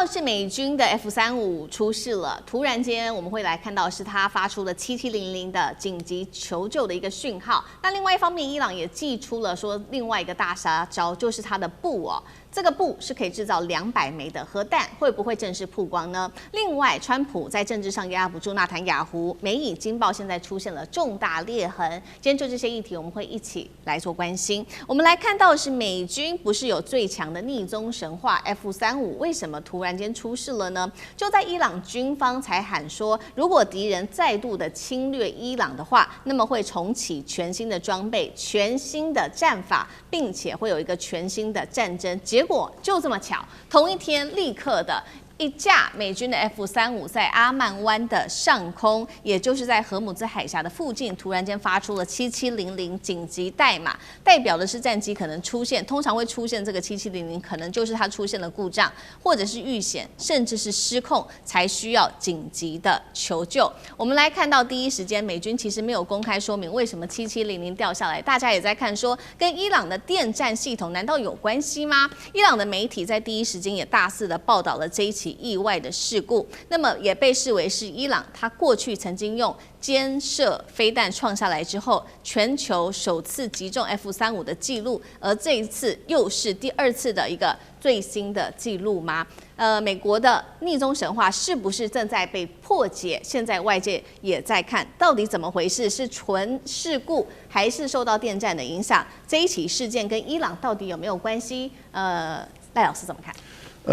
的是美軍的 F-35出事了，突然間我們會來看到是它發出了7700的緊急求救的一個訊號。那另外一方面，伊朗也祭出了說另外一個大殺招，就是它的鈽哦。這個鈽是可以製造200枚的核彈，會不會正式曝光呢？另外，川普在政治上壓不住納坦雅胡，美以經報現在出現了重大裂痕。今天就這些議題，我們會一起來做關心。我們來看到的是美軍不是有最強的逆中神話 F-35，為什麼突然間出事了呢？就在伊朗軍方才喊說，如果敵人再度的侵略伊朗的話，那麼會重啟全新的裝備、全新的戰法，並且會有一個全新的戰爭。結果就這麼巧，同一天立刻的一架美軍的 F-35在阿曼灣的上空，也就是在荷姆茲海峽的附近，突然間發出了7700緊急代碼，代表的是戰機可能出現，通常會出現這個7700，可能就是它出現了故障，或者是遇險，甚至是失控，才需要緊急的求救。我們來看到第一時間，美軍其實沒有公開說明為什麼7700掉下來，大家也在看說，跟伊朗的電戰系統難道有關係嗎？伊朗的媒體在第一時間也大肆的報道了這一起意外的事故，那麼也被視為是伊朗他過去曾經用肩射飛彈創下來之後，全球首次擊中 F-35的記錄，而這一次又是第2次的一個最新的記錄嗎？美國的逆中神話是不是正在被破解？現在外界也在看到底怎麼回事，是純事故還是受到電戰的影響？這一起事件跟伊朗到底有沒有關係？賴老師怎麼看？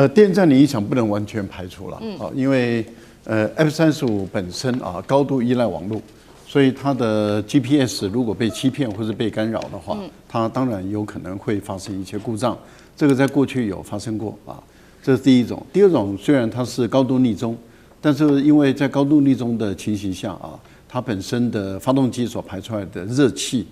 電戰的影響不能完全排除了，因為F-35本身高度依賴網絡，所以它的 GPS 如果被欺騙或是被干擾的話，它當然有可能會發生一些故障，這個在過去有發生過啊，這是第一種。第二種，雖然它是高度逆中，但是因為在高度逆中的情形下它本身的發動機所排出來的熱氣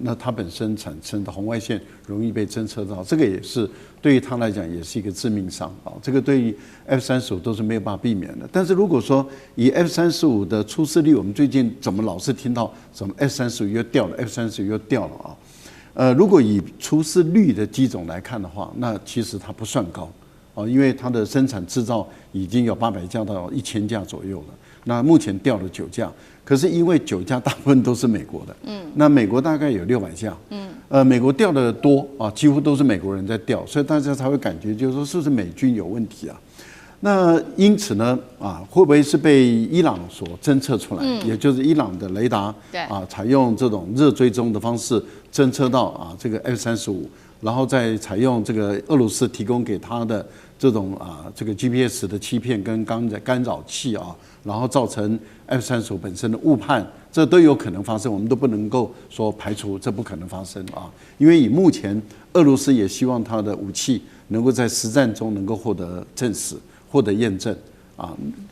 那它本身產生的紅外線容易被偵測到，這個也是對於它來講也是一個致命傷這個對於 F-35都是沒有辦法避免的。但是如果說以 F-35的出事率，我們最近怎麼老是聽到什麼 F-35又掉了 ，F-35又掉了如果以出事率的機種來看的話，那其實它不算高因為它的生產製造已經有800架到1000架左右了。那目前掉了9架，可是因為9架大部分都是美國的，那美國大概有600架，美國掉的多幾乎都是美國人在掉，所以大家才會感覺就是說是不是美軍有問題啊？那因此呢會不會是被伊朗所偵測出來？也就是伊朗的雷達採用這種熱追蹤的方式偵測到這個 F-35，然後再採用這個俄羅斯提供給他的這種這個 GPS 的欺騙跟干擾器然後造成 F-35本身的誤判，這都有可能發生，我們都不能夠說排除這不可能發生因為以目前俄羅斯也希望他的武器能夠在實戰中能夠獲得證實、獲得驗證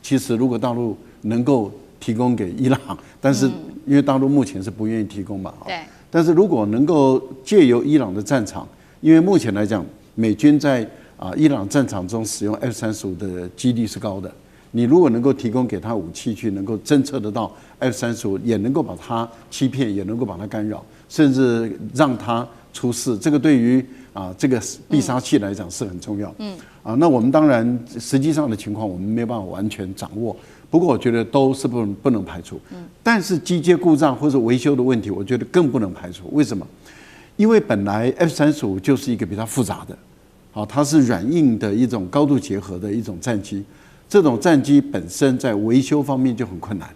其實如果大陸能夠提供給伊朗，但是因為大陸目前是不願意提供嘛對。但是如果能夠借由伊朗的戰場，因為目前來講，美軍在伊朗戰場中使用 F-35的幾率是高的。你如果能夠提供給他武器去能夠偵測得到 F-35，也能夠把它欺騙，也能夠把它干擾，甚至讓它出事，這個對於這個必殺器來講是很重要。那我們當然實際上的情況我們沒有辦法完全掌握，不過我覺得都是不能排除。但是機械故障或者維修的問題，我覺得更不能排除。為什麼？因為本來 F-35就是一個比較複雜的，它是軟硬的一種高度結合的一種戰機。這種戰機本身在維修方面就很困難，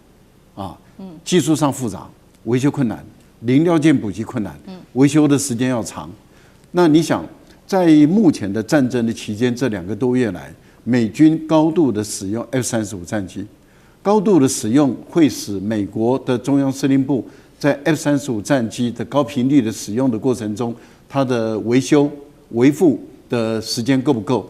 技術上複雜，維修困難，零料件補給困難，維修的時間要長。那你想，在目前的戰爭的期間，這2個多月來，美軍高度的使用 F-35戰機，高度的使用會使美國的中央司令部在 F-35戰機的高頻率的使用的過程中，它的維修維護的時間夠不夠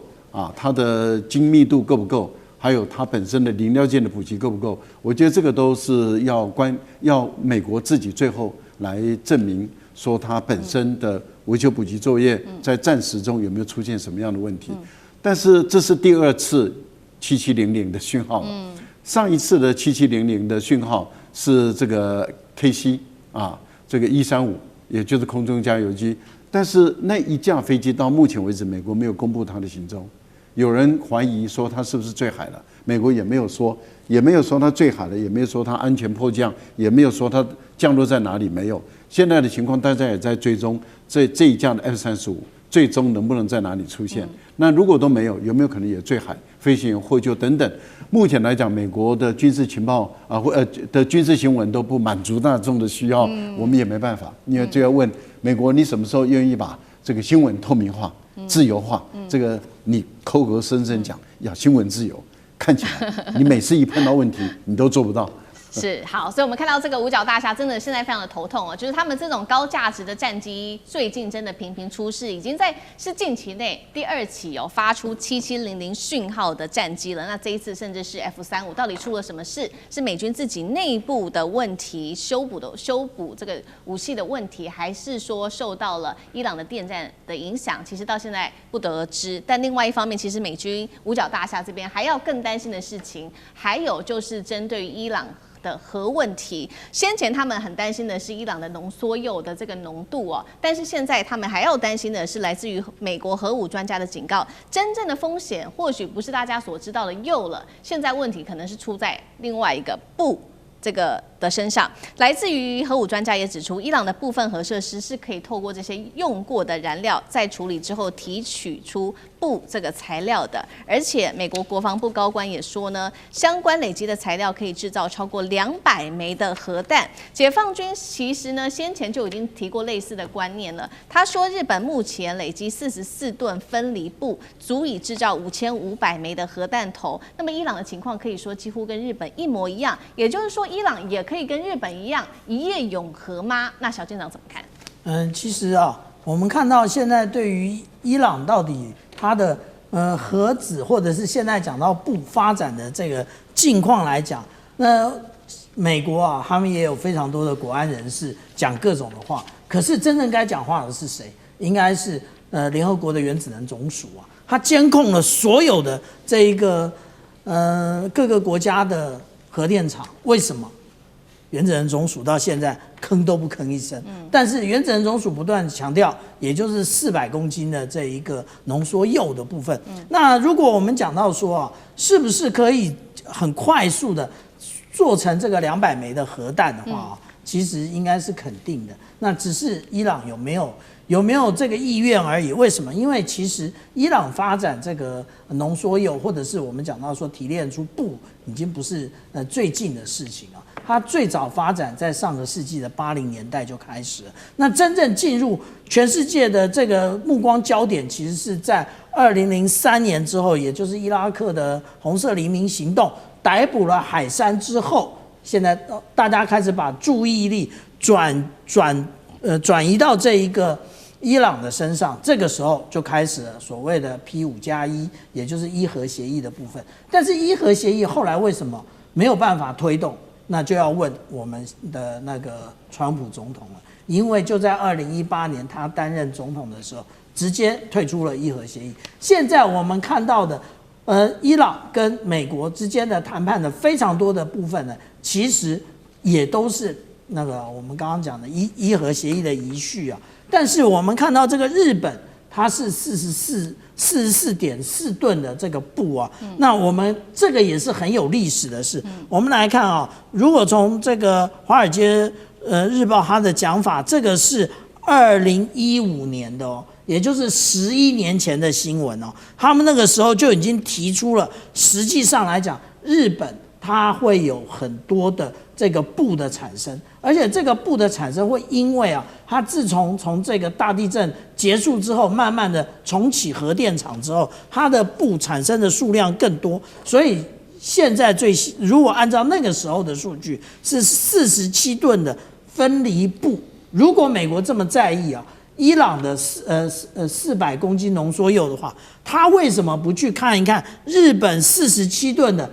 它的精密度夠不夠？還有它本身的零料件的補給夠不夠？我覺得這個都是要美國自己最後來證明，說它本身的維修補給作業在戰時中有沒有出現什麼樣的問題。但是這是第2次7700的訊號了。上一次的7700的訊號是這個 KC 這個135，也就是空中加油機。但是那一架飛機到目前為止，美國沒有公布它的行蹤。有人懷疑說它是不是墜海了，美國也沒有說它墜海了，也沒有說它安全迫降，也沒有說它降落在哪裡，没有。現在的情況，大家也在追蹤這一架的 F-35最終能不能在哪裡出現。那如果都沒有，有沒有可能也墜海、飛行員獲救等等？目前來講，美國的軍事情報的軍事新聞都不滿足大眾的需要，我們也沒辦法，因為就要問美國，你什麼時候願意把這個新聞透明化、自由化？這個你口口聲聲講要新聞自由，看起來你每次一碰到問題，你都做不到。是好，所以我们看到这个五角大廈真的现在非常的頭痛哦，就是他們這種高價值的戰機最近真的頻頻出事，已經是近期內第2起有發出7700訊號的戰機了。那這一次甚至是 F-35，到底出了什麼事？是美軍自己內部的問題，修補這個武器的問題，還是說受到了伊朗的電戰的影響？其實到現在不得而知。但另外一方面，其實美軍五角大廈這邊還要更擔心的事情，還有就是針對於伊朗的核問題，先前他們很擔心的是伊朗的濃縮鈾的這個濃度哦，但是現在他們還要擔心的是來自於美國核武專家的警告，真正的風險或許不是大家所知道的鈾了，現在問題可能是出在另外一個鈽這個的身上。來自於核武專家也指出，伊朗的部分核設施是可以透過這些用過的燃料再處理之後提取出鈽這個材料的，而且美國國防部高官也說呢，相關累積的材料可以制造超過200枚的核彈。解放軍其實呢先前就已經提過類似的觀念了，他說日本目前累積44噸分離鈽，足以制造5500枚的核彈頭。那麼伊朗的情況可以說幾乎跟日本一模一樣，也就是說伊朗也可以跟日本一樣一夜永和嗎？那小艦長怎麼看？其實啊，我們看到現在對於伊朗到底它的核子或者是現在講到鈽發展的這個境況來講，那美國啊，他們也有非常多的國安人士講各種的話，可是真正該講話的是誰？應該是聯合國的原子能總署啊，它監控了所有的這一個各個國家的核電廠，為什麼？原子能總署到現在吭都不吭一聲，但是原子能總署不斷強調，也就是400公斤的這一個濃縮鈾的部分。那如果我們講到說啊，是不是可以很快速的做成這個200枚的核彈的話啊，其實應該是肯定的。那只是伊朗有沒有這個意願而已。為什麼？因為其實伊朗發展這個濃縮鈾，或者是我們講到說提煉出鈽，已經不是最近的事情啊。它最早發展在上個世紀的80年代就開始了。那真正進入全世界的這個目光焦點，其實是在2003年之後，也就是伊拉克的紅色黎明行動逮捕了海珊之後，現在大家開始把注意力轉移到這一個伊朗的身上，這個時候就開始了所謂的P5+1，也就是伊核協議的部分。但是伊核協議後來為什麼沒有辦法推動？那就要問我們的那個川普總統了，因為就在2018年他擔任總統的時候，直接退出了伊核協議。現在我們看到的，伊朗跟美國之間的談判的非常多的部分呢，其實也都是那個我們剛剛講的伊核協議的遺緒啊。但是我們看到這個日本，它是44.4噸的這個鈽啊，那我們這個也是很有歷史的事。我們來看啊，如果從這個《華爾街日報》它的講法，這個是2015年的哦，也就是11年前的新聞哦。他們那個時候就已經提出了，實際上來講，日本它會有很多的這個鈽的產生，而且這個鈽的產生會因為啊，它自從這個大地震結束之後，慢慢的重啟核電廠之後，它的鈽產生的數量更多，所以現在如果按照那個時候的數據是47噸的分離鈽。如果美國這麼在意啊，伊朗的400公斤濃縮鈾的話，他為什麼不去看一看日本47噸的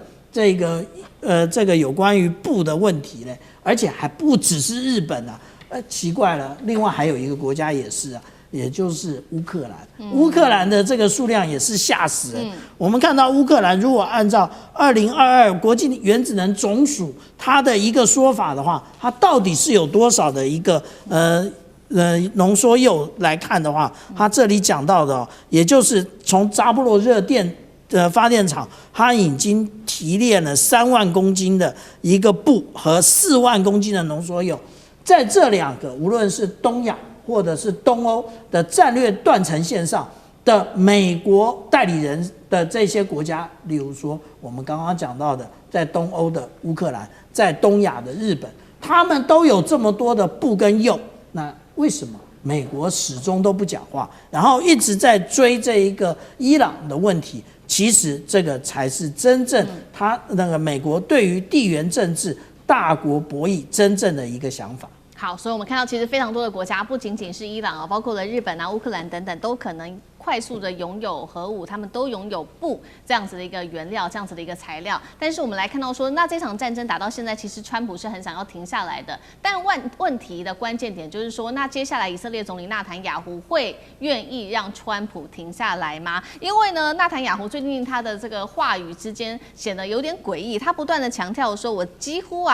這個有關於鈽的問題呢？而且還不只是日本啊，奇怪了，另外還有一個國家也是啊，也就是烏克蘭。烏克蘭的這個數量也是嚇死人。我們看到烏克蘭如果按照2022國際原子能總署它的一個說法的話，它到底是有多少的一個濃縮鈾來看的話，它這裡講到的，也就是從扎波羅熱電發電廠，它已經提煉了3萬公斤的一個鈽和4萬公斤的濃縮鈾。在這兩個無論是東亞或者是東歐的戰略斷層線上的美國代理人的這些國家，例如說我們剛剛講到的，在東歐的烏克蘭，在東亞的日本，他們都有這麼多的鈽跟鈾，那為什麼美國始終都不講話，然後一直在追這一個伊朗的問題？其實這個才是真正他那個美國對於地緣政治大國博弈真正的一個想法。好，所以我們看到其實非常多的国家，不僅僅是伊朗啊，包括了日本啊、烏克蘭等等，都可能快速的擁有核武，他們都擁有鈽這樣子的一個原料，這樣子的一個材料。但是我們來看到說，那這場戰爭打到現在，其實川普是很想要停下來的。但問題的關鍵點就是說，那接下來以色列總理納坦雅胡會願意讓川普停下來嗎？因為呢，納坦雅胡最近他的這個話語之間顯得有點詭異，他不斷的強調說，我幾乎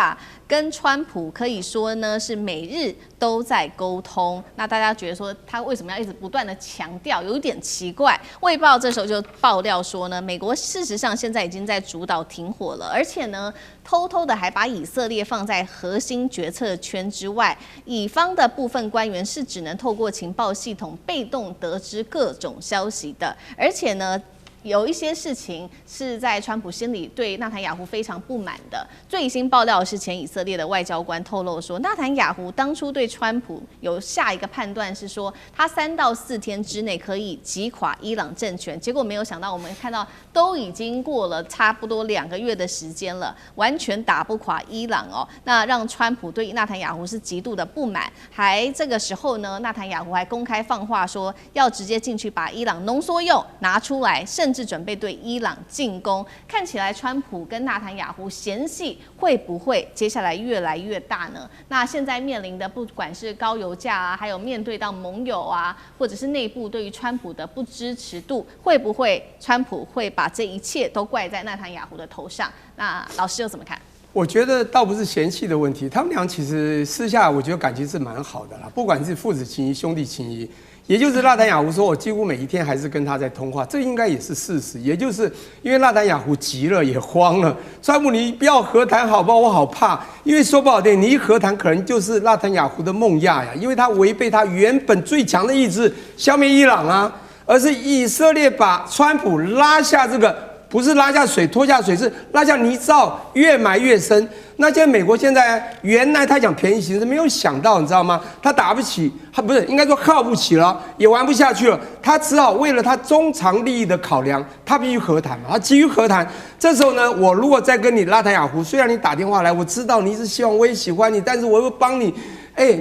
跟川普可以說呢是每日都在溝通。那大家覺得說他為什麼要一直不斷的強調，有一點奇怪。衛報這時候就爆料說呢，美國事實上現在已經在主導停火了，而且呢偷偷的還把以色列放在核心決策圈之外，以方的部分官員是只能透過情報系統被動得知各種消息的，而且呢有一些事情是在川普心裡對納坦雅胡非常不滿的。最新爆料的是前以色列的外交官透露說，納坦雅胡當初對川普有下一個判斷是說，他3到4天之內可以擊垮伊朗政權。結果沒有想到，我們看到都已經過了差不多2個月的時間了，完全打不垮伊朗哦。那讓川普對納坦雅胡是極度的不滿，還這個時候呢，納坦雅胡還公開放話說要直接進去把伊朗濃縮鈾拿出來，甚至準備對伊朗進攻。看起來川普跟納坦雅胡嫌隙會不會接下來越來越大呢？那現在面臨的不管是高油價啊，還有面對到盟友啊，或者是內部對於川普的不支持度，會不會川普會把這一切都怪在納坦雅胡的頭上？那老師又怎麼看？我覺得倒不是嫌隙的問題，他們倆其實私下我覺得感情是蠻好的啦，不管是父子情誼、兄弟情誼。也就是納坦雅胡說，我幾乎每一天還是跟他在通話，這應該也是事實。也就是因為納坦雅胡急了，也慌了，川普你不要和談好不好？我好怕，因為說不好聽，你一和談可能就是納坦雅胡的夢魘呀，因為他違背他原本最強的意志，消滅伊朗啊，而是以色列把川普拉下這個。不是拉下水拖下水，是拉下泥沼，越埋越深。那現在美國現在原來他講便宜行事，沒有想到你知道嗎？他打不起，他不是應該說靠不起了，也玩不下去了。他只好為了他中長利益的考量，他必須和談嘛。他急於和談，這時候呢，我如果再跟你納坦雅胡，雖然你打電話來，我知道你是希望我也喜歡你，但是我會幫你。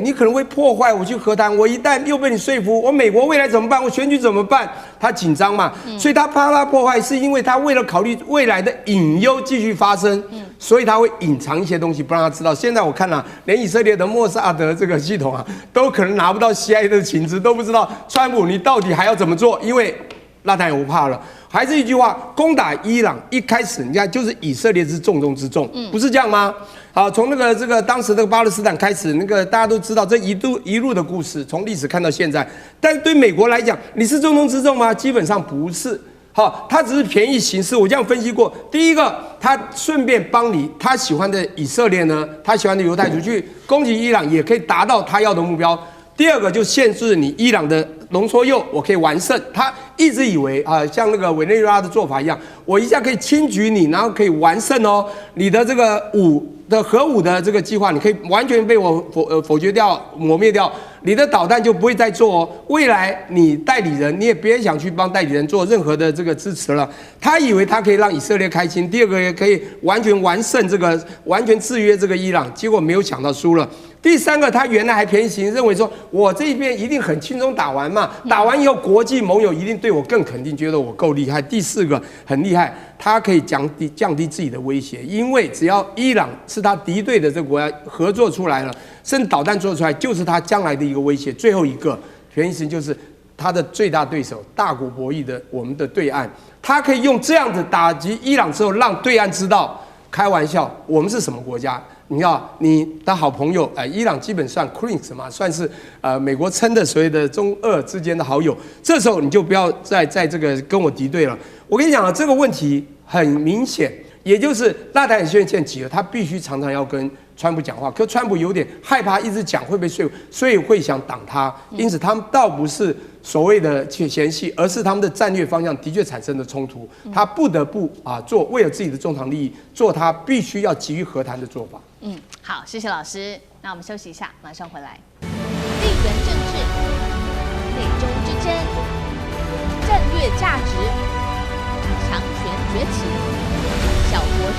你可能會破壞我去和談，我一旦又被你說服，我美國未來怎麼辦？我選舉怎麼辦？他緊張嘛，所以他怕破壞，是因為他為了考慮未來的隱憂繼續發生，所以他會隱藏一些東西不讓他知道。現在我看了，連以色列的莫薩德這個系統啊，都可能拿不到 CIA 的情資，都不知道川普你到底還要怎麼做，因為納坦雅胡怕了。還是一句話，攻打伊朗一開始，你看就是以色列是重中之重，不是這樣嗎？好，從這個當時這個巴勒斯坦開始，大家都知道這一路的故事，從歷史看到現在。但對美國來講，你是重中之重嗎？基本上不是。好，他只是便宜行事。我這樣分析過，第一個，他順便幫你他喜歡的以色列呢，他喜歡的猶太族去攻擊伊朗，也可以達到他要的目標。第二個就限制你伊朗的濃縮鈾，我可以完勝。他一直以為像那個委內瑞拉的做法一樣，我一下可以輕舉你，然後可以完勝哦。你的這個核武的這個計劃，你可以完全被我否決掉、抹滅掉。你的導彈就不會再做哦。未來你代理人，你也別想去幫代理人做任何的這個支持了。他以為他可以讓以色列開心，第二個也可以完全完勝這個，完全制約這個伊朗，結果沒有想到輸了。第三個，他原來還偏心，認為說我這一邊一定很輕鬆打完嘛，打完以後國際盟友一定對我更肯定，覺得我夠厲害。第四個很厲害，他可以降低自己的威脅，因為只要伊朗是他敵對的這個國家合作出來了，甚至導彈做出來，就是他將來的一個威脅。最後一個原因就是他的最大對手，大國博弈的我們的對岸，他可以用這樣子打擊伊朗之後，讓對岸知道，開玩笑，我們是什麼國家？你要你的好朋友，伊朗基本上 Clinton 嘛，算是美国称的所謂的中俄之間的好友。这时候你就不要再这個跟我敵對了。我跟你講啊，這個問題很明顯，也就是納坦雅胡現在急了，他必須常常要跟川普講話，可川普有點害怕一直講會被說服，所以會想擋他。因此他們倒不是所謂的嫌隙，而是他們的戰略方向的確產生了衝突。他不得不做為了自己的中長利益，做他必須要急於和談的做法。好，謝謝老師。那我們休息一下，馬上回來。地緣政治、美中之爭、戰略價值、強權崛起、小國